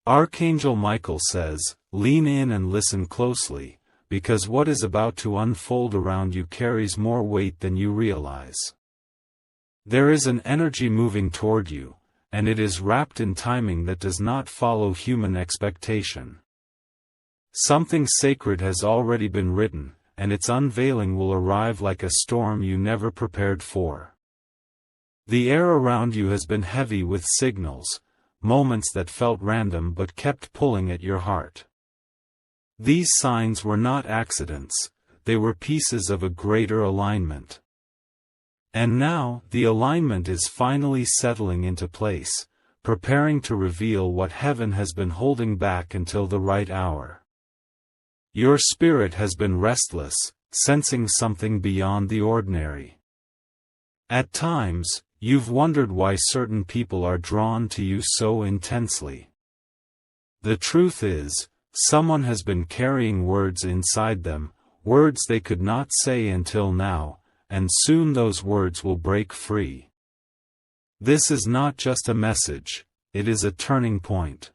Archangel Michael says, lean in and listen closely, because what is about to unfold around you carries more weight than you realize. There is an energy moving toward you, and it is wrapped in timing that does not follow human expectation. Something sacred has already been written, and its unveiling will arrive like a storm you never prepared for. The air around you has been heavy with signals, moments that felt random but kept pulling at your heart. These signs were not accidents, they were pieces of a greater alignment. And now, the alignment is finally settling into place, preparing to reveal what heaven has been holding back until the right hour. Your spirit has been restless, sensing something beyond the ordinary. At times, you've wondered why certain people are drawn to you so intensely. The truth is, someone has been carrying words inside them, words they could not say until now, and soon those words will break free. This is not just a message, it is a turning point.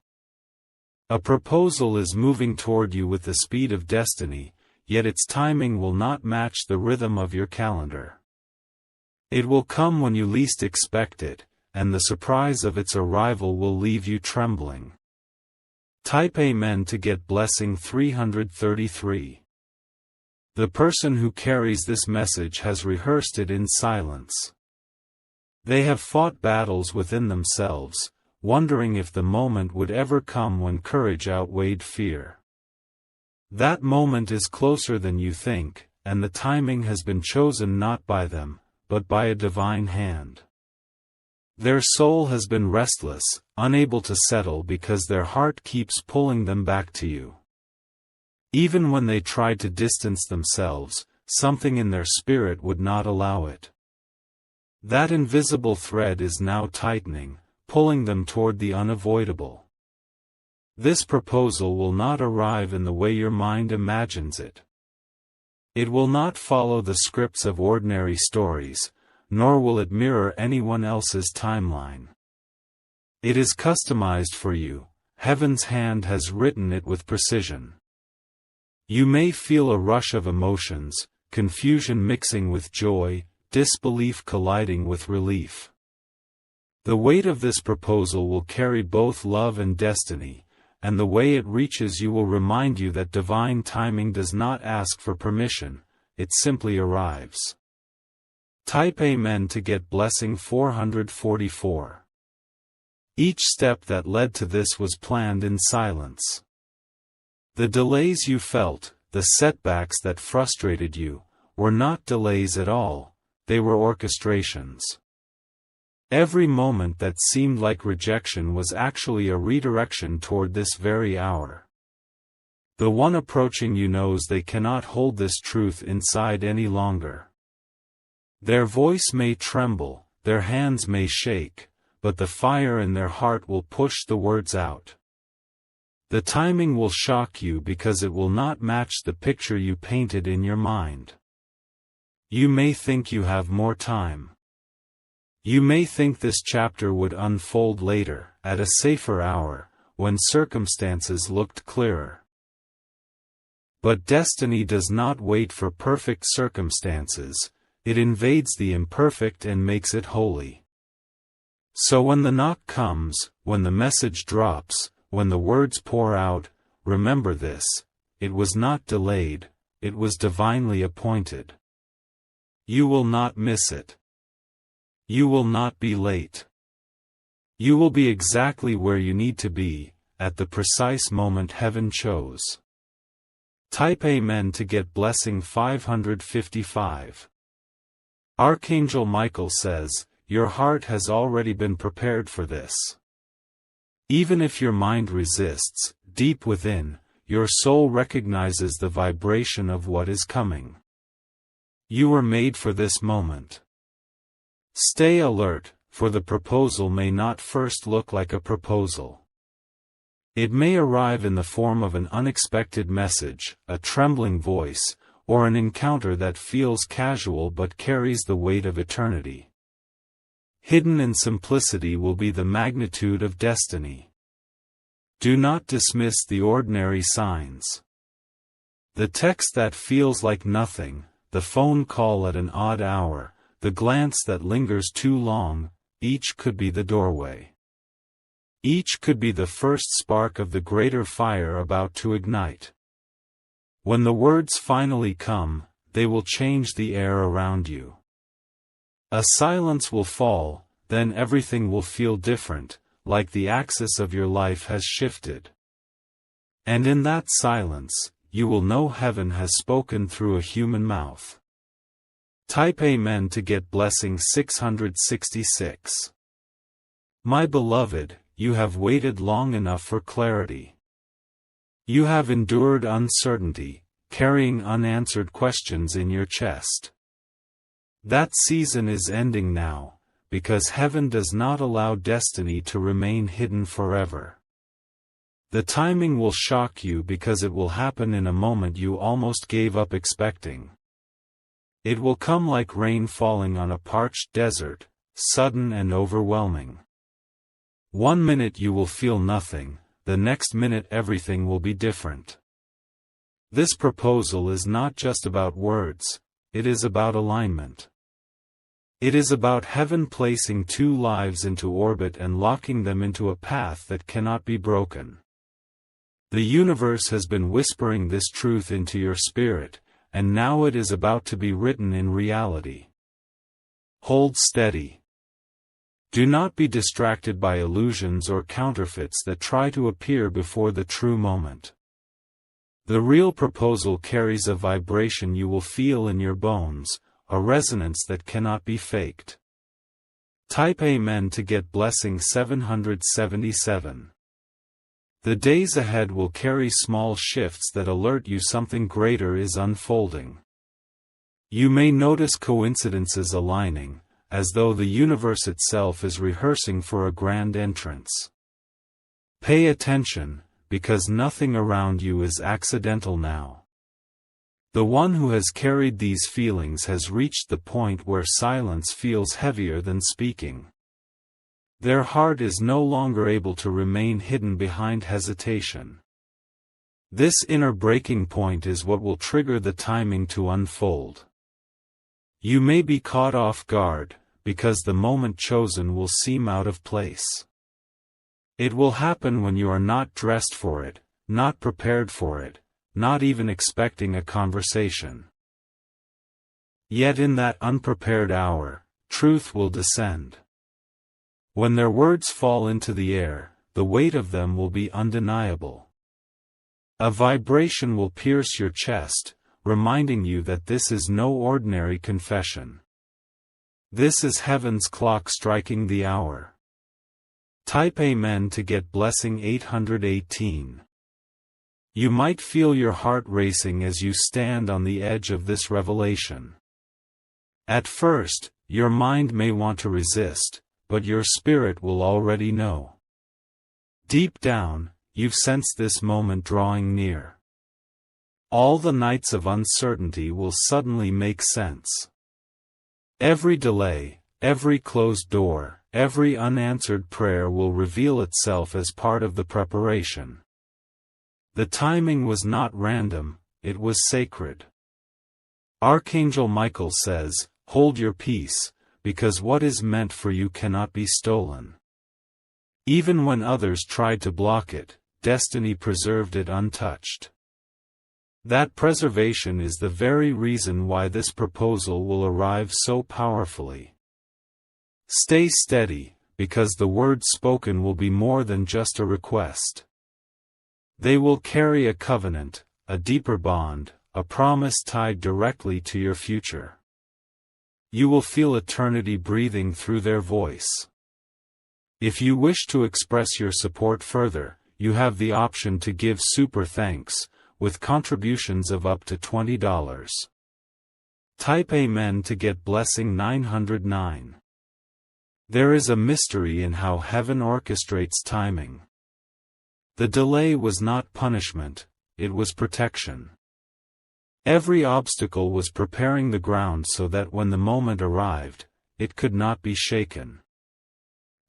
A proposal is moving toward you with the speed of destiny, yet its timing will not match the rhythm of your calendar. It will come when you least expect it, and the surprise of its arrival will leave you trembling. Type Amen to get blessing 333. The person who carries this message has rehearsed it in silence. They have fought battles within themselves, wondering if the moment would ever come when courage outweighed fear. That moment is closer than you think, and the timing has been chosen not by them, but by a divine hand. Their soul has been restless, unable to settle because their heart keeps pulling them back to you. Even when they tried to distance themselves, something in their spirit would not allow it. That invisible thread is now tightening, pulling them toward the unavoidable. This proposal will not arrive in the way your mind imagines it. It will not follow the scripts of ordinary stories, nor will it mirror anyone else's timeline. It is customized for you, heaven's hand has written it with precision. You may feel a rush of emotions, confusion mixing with joy, disbelief colliding with relief. The weight of this proposal will carry both love and destiny, and the way it reaches you will remind you that divine timing does not ask for permission, it simply arrives. Type Amen to get blessing 444. Each step that led to this was planned in silence. The delays you felt, the setbacks that frustrated you, were not delays at all, they were orchestrations. Every moment that seemed like rejection was actually a redirection toward this very hour. The one approaching you knows they cannot hold this truth inside any longer. Their voice may tremble, their hands may shake, but the fire in their heart will push the words out. The timing will shock you because it will not match the picture you painted in your mind. You may think you have more time. You may think this chapter would unfold later, at a safer hour, when circumstances looked clearer. But destiny does not wait for perfect circumstances, it invades the imperfect and makes it holy. So when the knock comes, when the message drops, when the words pour out, remember this: it was not delayed, it was divinely appointed. You will not miss it. You will not be late. You will be exactly where you need to be, at the precise moment heaven chose. Type Amen to get blessing 555. Archangel Michael says, your heart has already been prepared for this. Even if your mind resists, deep within, your soul recognizes the vibration of what is coming. You were made for this moment. Stay alert, for the proposal may not first look like a proposal. It may arrive in the form of an unexpected message, a trembling voice, or an encounter that feels casual but carries the weight of eternity. Hidden in simplicity will be the magnitude of destiny. Do not dismiss the ordinary signs. The text that feels like nothing, the phone call at an odd hour, the glance that lingers too long, each could be the doorway. Each could be the first spark of the greater fire about to ignite. When the words finally come, they will change the air around you. A silence will fall, then everything will feel different, like the axis of your life has shifted. And in that silence, you will know heaven has spoken through a human mouth. Type Amen to get blessing 666. My beloved, you have waited long enough for clarity. You have endured uncertainty, carrying unanswered questions in your chest. That season is ending now, because heaven does not allow destiny to remain hidden forever. The timing will shock you because it will happen in a moment you almost gave up expecting. It will come like rain falling on a parched desert, sudden and overwhelming. One minute you will feel nothing, the next minute everything will be different. This proposal is not just about words, it is about alignment. It is about heaven placing two lives into orbit and locking them into a path that cannot be broken. The universe has been whispering this truth into your spirit, and now it is about to be written in reality. Hold steady. Do not be distracted by illusions or counterfeits that try to appear before the true moment. The real proposal carries a vibration you will feel in your bones, a resonance that cannot be faked. Type Amen to get blessing 777. The days ahead will carry small shifts that alert you something greater is unfolding. You may notice coincidences aligning, as though the universe itself is rehearsing for a grand entrance. Pay attention, because nothing around you is accidental now. The one who has carried these feelings has reached the point where silence feels heavier than speaking. Their heart is no longer able to remain hidden behind hesitation. This inner breaking point is what will trigger the timing to unfold. You may be caught off guard, because the moment chosen will seem out of place. It will happen when you are not dressed for it, not prepared for it, not even expecting a conversation. Yet in that unprepared hour, truth will descend. When their words fall into the air, the weight of them will be undeniable. A vibration will pierce your chest, reminding you that this is no ordinary confession. This is heaven's clock striking the hour. Type Amen to get blessing 818. You might feel your heart racing as you stand on the edge of this revelation. At first, your mind may want to resist, but your spirit will already know. Deep down, you've sensed this moment drawing near. All the nights of uncertainty will suddenly make sense. Every delay, every closed door, every unanswered prayer will reveal itself as part of the preparation. The timing was not random, it was sacred. Archangel Michael says, "Hold your peace, because what is meant for you cannot be stolen." Even when others tried to block it, destiny preserved it untouched. That preservation is the very reason why this proposal will arrive so powerfully. Stay steady, because the words spoken will be more than just a request. They will carry a covenant, a deeper bond, a promise tied directly to your future. You will feel eternity breathing through their voice. If you wish to express your support further, you have the option to give super thanks, with contributions of up to $20. Type Amen to get blessing 909. There is a mystery in how heaven orchestrates timing. The delay was not punishment, it was protection. Every obstacle was preparing the ground so that when the moment arrived, it could not be shaken.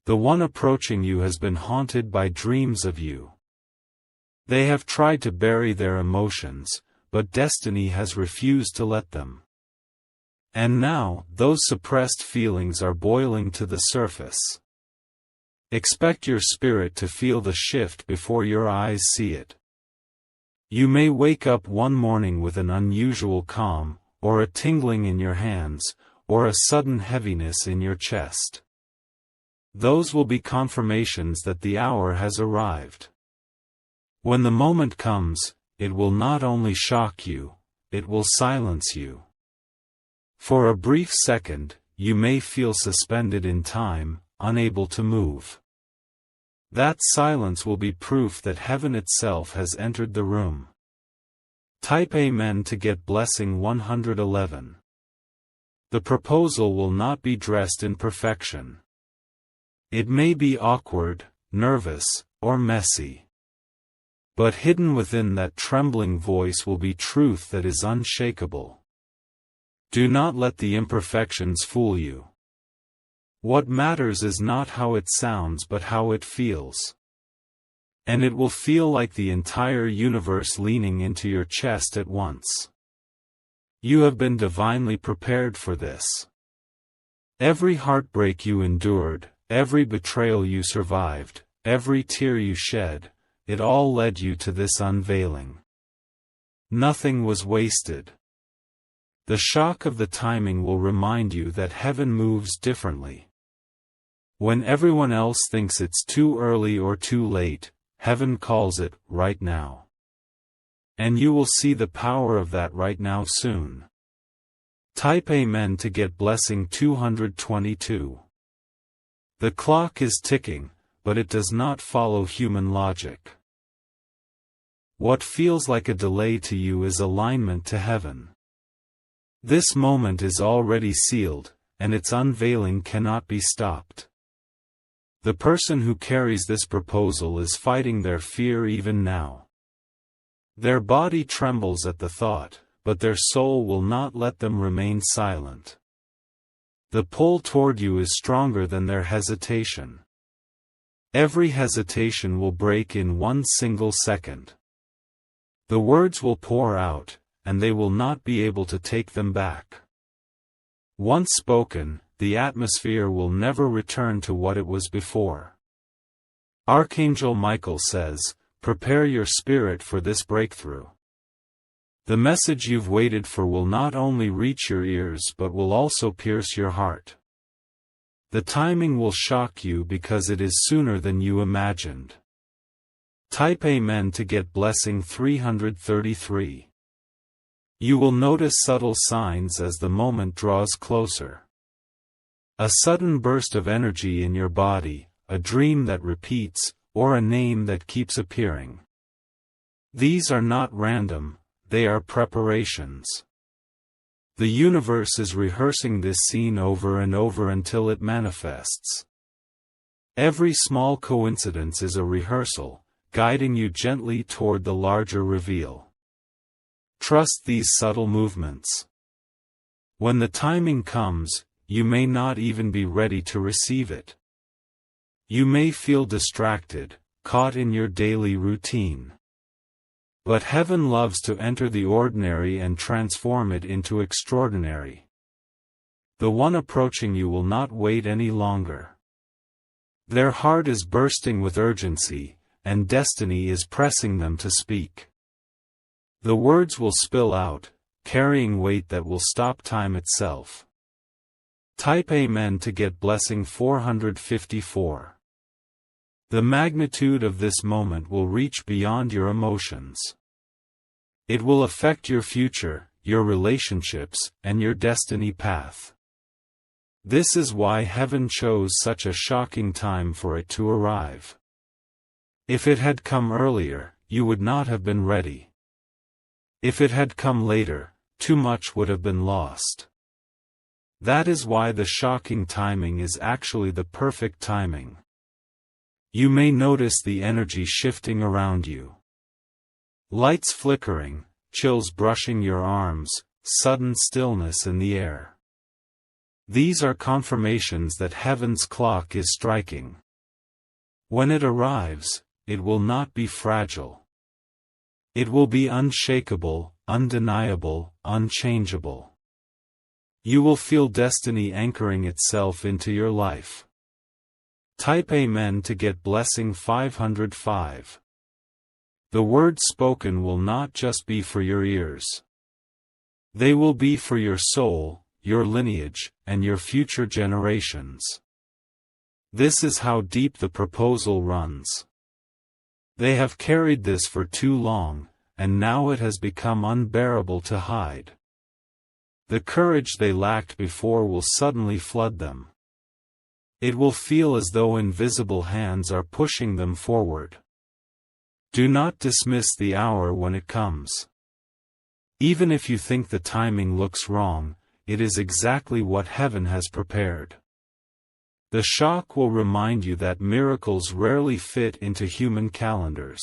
The one approaching you has been haunted by dreams of you. They have tried to bury their emotions, but destiny has refused to let them. And now, those suppressed feelings are boiling to the surface. Expect your spirit to feel the shift before your eyes see it. You may wake up one morning with an unusual calm, or a tingling in your hands, or a sudden heaviness in your chest. Those will be confirmations that the hour has arrived. When the moment comes, it will not only shock you, it will silence you. For a brief second, you may feel suspended in time, unable to move. That silence will be proof that heaven itself has entered the room. Type Amen to get blessing 111. The proposal will not be dressed in perfection. It may be awkward, nervous, or messy. But hidden within that trembling voice will be truth that is unshakable. Do not let the imperfections fool you. What matters is not how it sounds but how it feels. And it will feel like the entire universe leaning into your chest at once. You have been divinely prepared for this. Every heartbreak you endured, every betrayal you survived, every tear you shed, it all led you to this unveiling. Nothing was wasted. The shock of the timing will remind you that heaven moves differently. When everyone else thinks it's too early or too late, heaven calls it right now. And you will see the power of that right now soon. Type Amen to get blessing 222. The clock is ticking, but it does not follow human logic. What feels like a delay to you is alignment to heaven. This moment is already sealed, and its unveiling cannot be stopped. The person who carries this proposal is fighting their fear even now. Their body trembles at the thought, but their soul will not let them remain silent. The pull toward you is stronger than their hesitation. Every hesitation will break in one single second. The words will pour out, and they will not be able to take them back. Once spoken, the atmosphere will never return to what it was before. Archangel Michael says, "Prepare your spirit for this breakthrough." The message you've waited for will not only reach your ears but will also pierce your heart. The timing will shock you because it is sooner than you imagined. Type Amen to get blessing 333. You will notice subtle signs as the moment draws closer. A sudden burst of energy in your body, a dream that repeats, or a name that keeps appearing. These are not random, they are preparations. The universe is rehearsing this scene over and over until it manifests. Every small coincidence is a rehearsal, guiding you gently toward the larger reveal. Trust these subtle movements. When the timing comes, you may not even be ready to receive it. You may feel distracted, caught in your daily routine. But heaven loves to enter the ordinary and transform it into extraordinary. The one approaching you will not wait any longer. Their heart is bursting with urgency, and destiny is pressing them to speak. The words will spill out, carrying weight that will stop time itself. Type Amen to get blessing 454. The magnitude of this moment will reach beyond your emotions. It will affect your future, your relationships, and your destiny path. This is why heaven chose such a shocking time for it to arrive. If it had come earlier, you would not have been ready. If it had come later, too much would have been lost. That is why the shocking timing is actually the perfect timing. You may notice the energy shifting around you. Lights flickering, chills brushing your arms, sudden stillness in the air. These are confirmations that heaven's clock is striking. When it arrives, it will not be fragile. It will be unshakable, undeniable, unchangeable. You will feel destiny anchoring itself into your life. Type Amen to get blessing 505. The words spoken will not just be for your ears. They will be for your soul, your lineage, and your future generations. This is how deep the proposal runs. They have carried this for too long, and now it has become unbearable to hide. The courage they lacked before will suddenly flood them. It will feel as though invisible hands are pushing them forward. Do not dismiss the hour when it comes. Even if you think the timing looks wrong, it is exactly what heaven has prepared. The shock will remind you that miracles rarely fit into human calendars.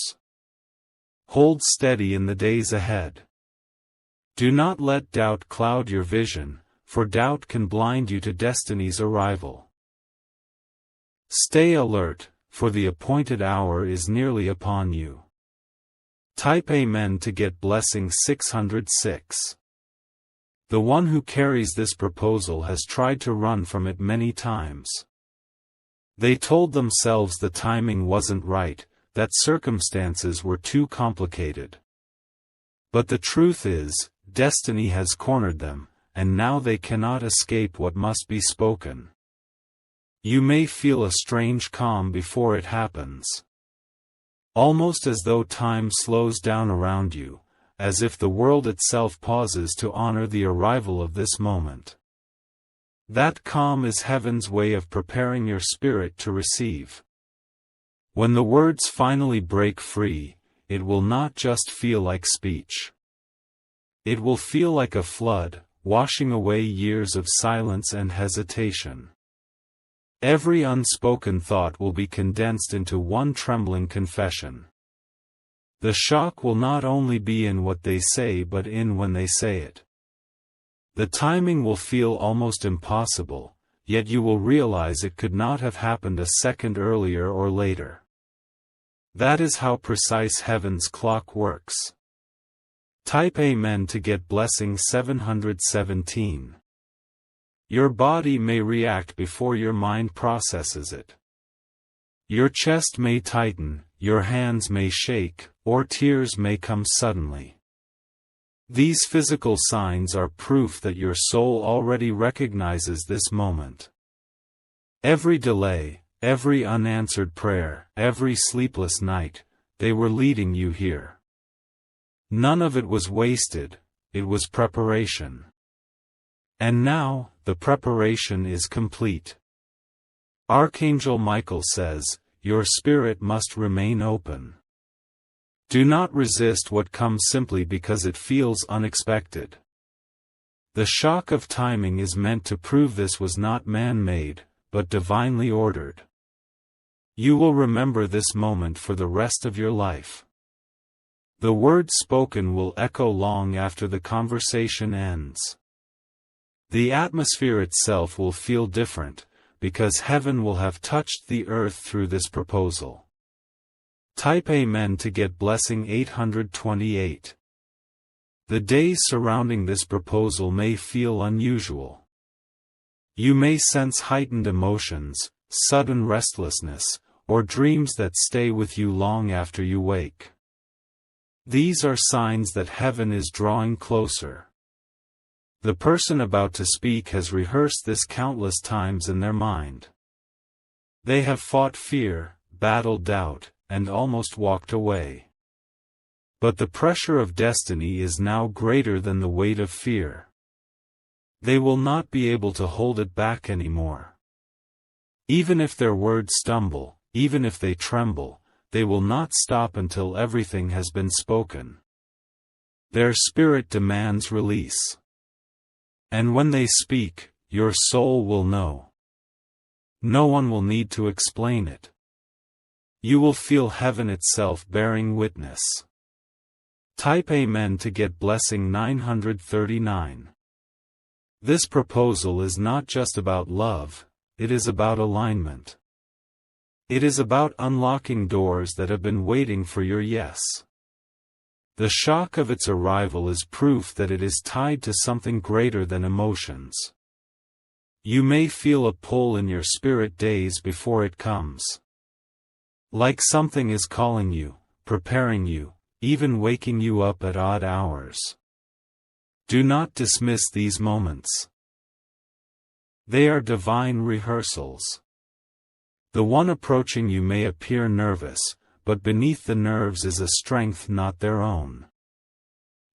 Hold steady in the days ahead. Do not let doubt cloud your vision, for doubt can blind you to destiny's arrival. Stay alert, for the appointed hour is nearly upon you. Type Amen to get blessing 606. The one who carries this proposal has tried to run from it many times. They told themselves the timing wasn't right, that circumstances were too complicated. But the truth is, destiny has cornered them, and now they cannot escape what must be spoken. You may feel a strange calm before it happens. Almost as though time slows down around you, as if the world itself pauses to honor the arrival of this moment. That calm is heaven's way of preparing your spirit to receive. When the words finally break free, it will not just feel like speech. It will feel like a flood, washing away years of silence and hesitation. Every unspoken thought will be condensed into one trembling confession. The shock will not only be in what they say but in when they say it. The timing will feel almost impossible, yet you will realize it could not have happened a second earlier or later. That is how precise heaven's clock works. Type Amen to get blessing 717. Your body may react before your mind processes it. Your chest may tighten, your hands may shake, or tears may come suddenly. These physical signs are proof that your soul already recognizes this moment. Every delay, every unanswered prayer, every sleepless night, they were leading you here. None of it was wasted, it was preparation. And now, the preparation is complete. Archangel Michael says, your spirit must remain open. Do not resist what comes simply because it feels unexpected. The shock of timing is meant to prove this was not man-made, but divinely ordered. You will remember this moment for the rest of your life. The words spoken will echo long after the conversation ends. The atmosphere itself will feel different, because heaven will have touched the earth through this proposal. Type Amen to get blessing 828. The days surrounding this proposal may feel unusual. You may sense heightened emotions, sudden restlessness, or dreams that stay with you long after you wake. These are signs that heaven is drawing closer. The person about to speak has rehearsed this countless times in their mind. They have fought fear, battled doubt, and almost walked away. But the pressure of destiny is now greater than the weight of fear. They will not be able to hold it back anymore. Even if their words stumble, even if they tremble, they will not stop until everything has been spoken. Their spirit demands release. And when they speak, your soul will know. No one will need to explain it. You will feel heaven itself bearing witness. Type Amen to get blessing 939. This proposal is not just about love, it is about alignment. It is about unlocking doors that have been waiting for your yes. The shock of its arrival is proof that it is tied to something greater than emotions. You may feel a pull in your spirit days before it comes. Like something is calling you, preparing you, even waking you up at odd hours. Do not dismiss these moments. They are divine rehearsals. The one approaching you may appear nervous, but beneath the nerves is a strength not their own.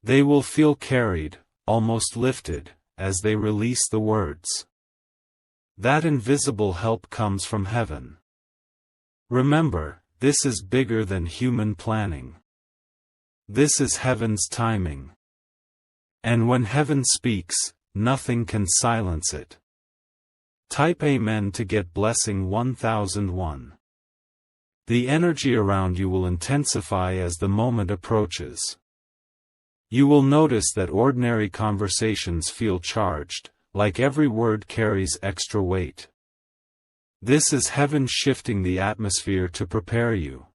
They will feel carried, almost lifted, as they release the words. That invisible help comes from heaven. Remember, this is bigger than human planning. This is heaven's timing. And when heaven speaks, nothing can silence it. Type Amen to get blessing 1001. The energy around you will intensify as the moment approaches. You will notice that ordinary conversations feel charged, like every word carries extra weight. This is heaven shifting the atmosphere to prepare you.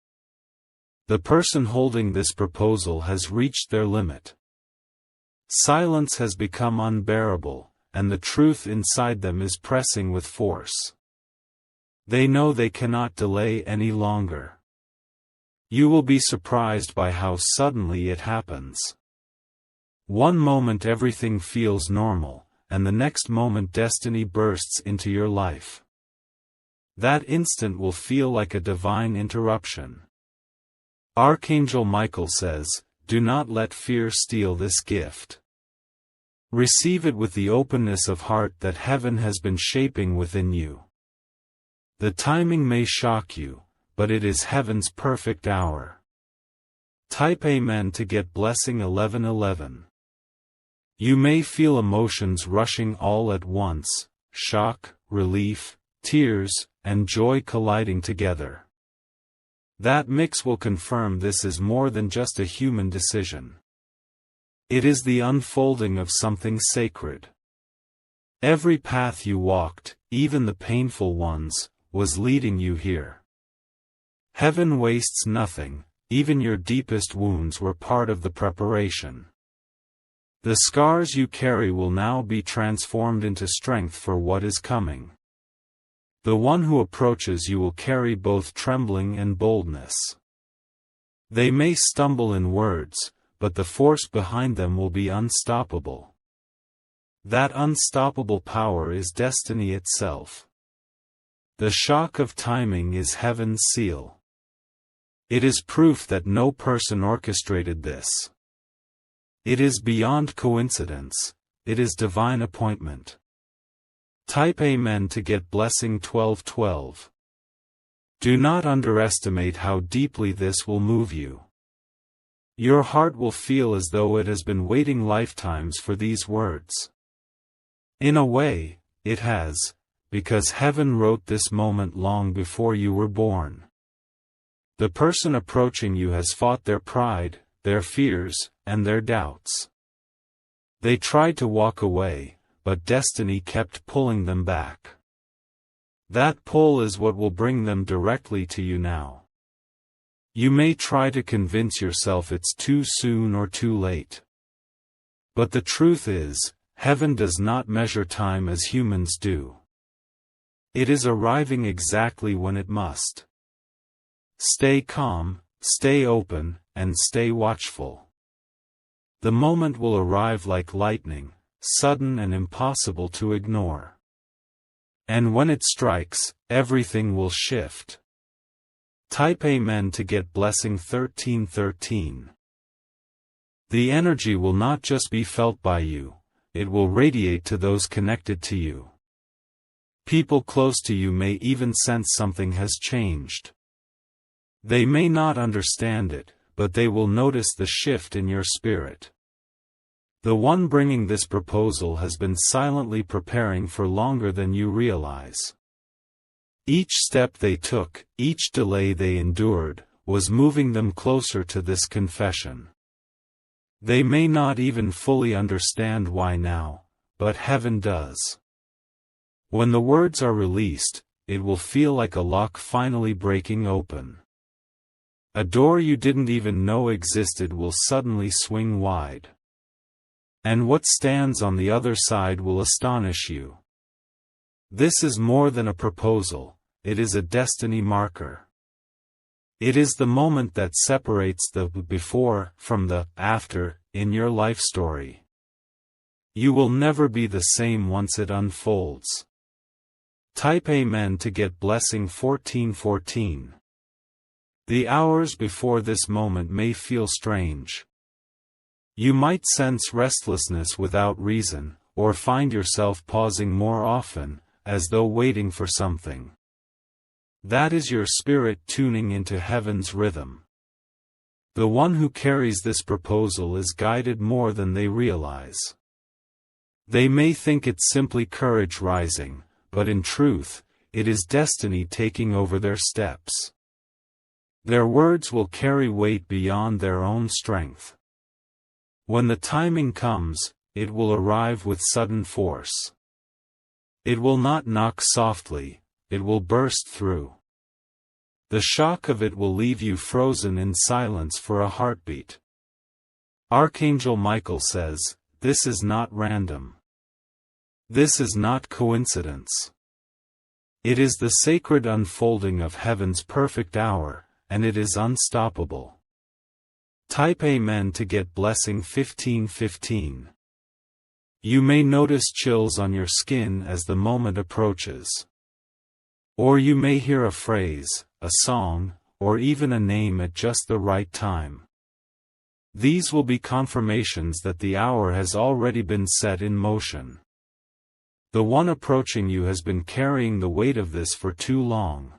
The person holding this proposal has reached their limit. Silence has become unbearable, and the truth inside them is pressing with force. They know they cannot delay any longer. You will be surprised by how suddenly it happens. One moment everything feels normal, and the next moment destiny bursts into your life. That instant will feel like a divine interruption. Archangel Michael says, "Do not let fear steal this gift. Receive it with the openness of heart that heaven has been shaping within you." The timing may shock you, but it is heaven's perfect hour. Type Amen to get blessing 1111. You may feel emotions rushing all at once, shock, relief, tears, and joy colliding together. That mix will confirm this is more than just a human decision. It is the unfolding of something sacred. Every path you walked, even the painful ones, was leading you here. Heaven wastes nothing, even your deepest wounds were part of the preparation. The scars you carry will now be transformed into strength for what is coming. The one who approaches you will carry both trembling and boldness. They may stumble in words, but the force behind them will be unstoppable. That unstoppable power is destiny itself. The shock of timing is heaven's seal. It is proof that no person orchestrated this. It is beyond coincidence, it is divine appointment. Type Amen to get blessing 1212. Do not underestimate how deeply this will move you. Your heart will feel as though it has been waiting lifetimes for these words. In a way, it has, because heaven wrote this moment long before you were born. The person approaching you has fought their pride, their fears, and their doubts. They tried to walk away, but destiny kept pulling them back. That pull is what will bring them directly to you now. You may try to convince yourself it's too soon or too late. But the truth is, heaven does not measure time as humans do. It is arriving exactly when it must. Stay calm, stay open, and stay watchful. The moment will arrive like lightning, sudden and impossible to ignore. And when it strikes, everything will shift. Type Amen to get blessing 1313. The energy will not just be felt by you, it will radiate to those connected to you. People close to you may even sense something has changed. They may not understand it, but they will notice the shift in your spirit. The one bringing this proposal has been silently preparing for longer than you realize. Each step they took, each delay they endured, was moving them closer to this confession. They may not even fully understand why now, but heaven does. When the words are released, it will feel like a lock finally breaking open. A door you didn't even know existed will suddenly swing wide. And what stands on the other side will astonish you. This is more than a proposal, it is a destiny marker. It is the moment that separates the before from the after in your life story. You will never be the same once it unfolds. Type Amen to get blessing 1414. The hours before this moment may feel strange. You might sense restlessness without reason, or find yourself pausing more often, as though waiting for something. That is your spirit tuning into heaven's rhythm. The one who carries this proposal is guided more than they realize. They may think it's simply courage rising, but in truth, it is destiny taking over their steps. Their words will carry weight beyond their own strength. When the timing comes, it will arrive with sudden force. It will not knock softly, it will burst through. The shock of it will leave you frozen in silence for a heartbeat. Archangel Michael says, "This is not random. This is not coincidence. It is the sacred unfolding of heaven's perfect hour, and it is unstoppable." Type Amen to get blessing 1515. You may notice chills on your skin as the moment approaches. Or you may hear a phrase, a song, or even a name at just the right time. These will be confirmations that the hour has already been set in motion. The one approaching you has been carrying the weight of this for too long.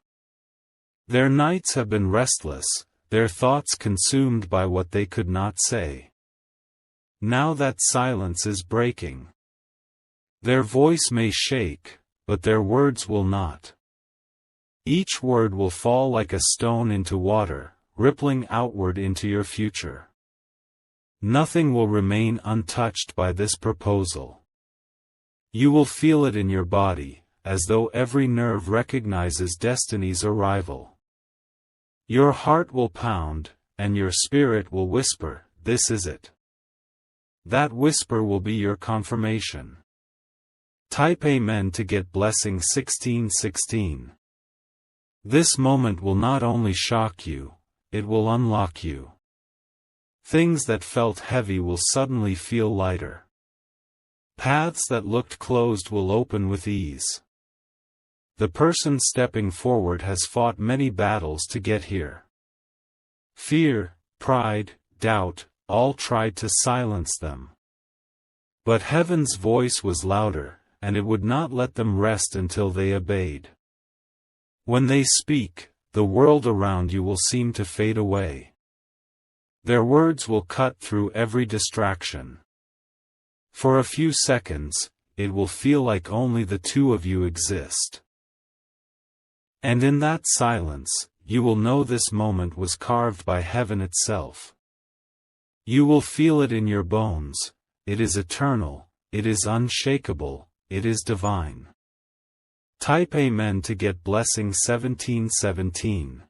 Their nights have been restless, their thoughts consumed by what they could not say. Now that silence is breaking. Their voice may shake, but their words will not. Each word will fall like a stone into water, rippling outward into your future. Nothing will remain untouched by this proposal. You will feel it in your body, as though every nerve recognizes destiny's arrival. Your heart will pound, and your spirit will whisper, "This is it." That whisper will be your confirmation. Type Amen to get blessing 1616. This moment will not only shock you, it will unlock you. Things that felt heavy will suddenly feel lighter. Paths that looked closed will open with ease. The person stepping forward has fought many battles to get here. Fear, pride, doubt, all tried to silence them. But heaven's voice was louder, and it would not let them rest until they obeyed. When they speak, the world around you will seem to fade away. Their words will cut through every distraction. For a few seconds, it will feel like only the two of you exist. And in that silence, you will know this moment was carved by heaven itself. You will feel it in your bones, it is eternal, it is unshakable, it is divine. Type Amen to get blessing 1717.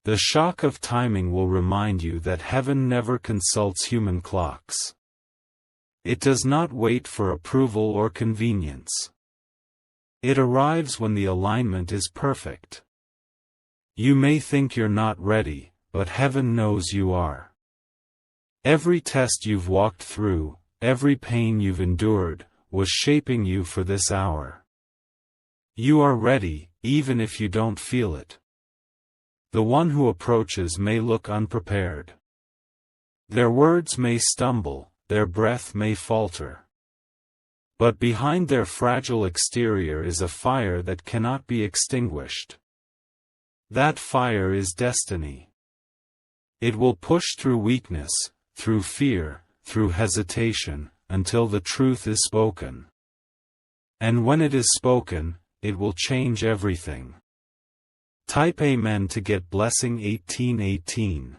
The shock of timing will remind you that heaven never consults human clocks. It does not wait for approval or convenience. It arrives when the alignment is perfect. You may think you're not ready, but heaven knows you are. Every test you've walked through, every pain you've endured, was shaping you for this hour. You are ready, even if you don't feel it. The one who approaches may look unprepared. Their words may stumble, their breath may falter. But behind their fragile exterior is a fire that cannot be extinguished. That fire is destiny. It will push through weakness, through fear, through hesitation, until the truth is spoken. And when it is spoken, it will change everything. Type Amen to get blessing 1818.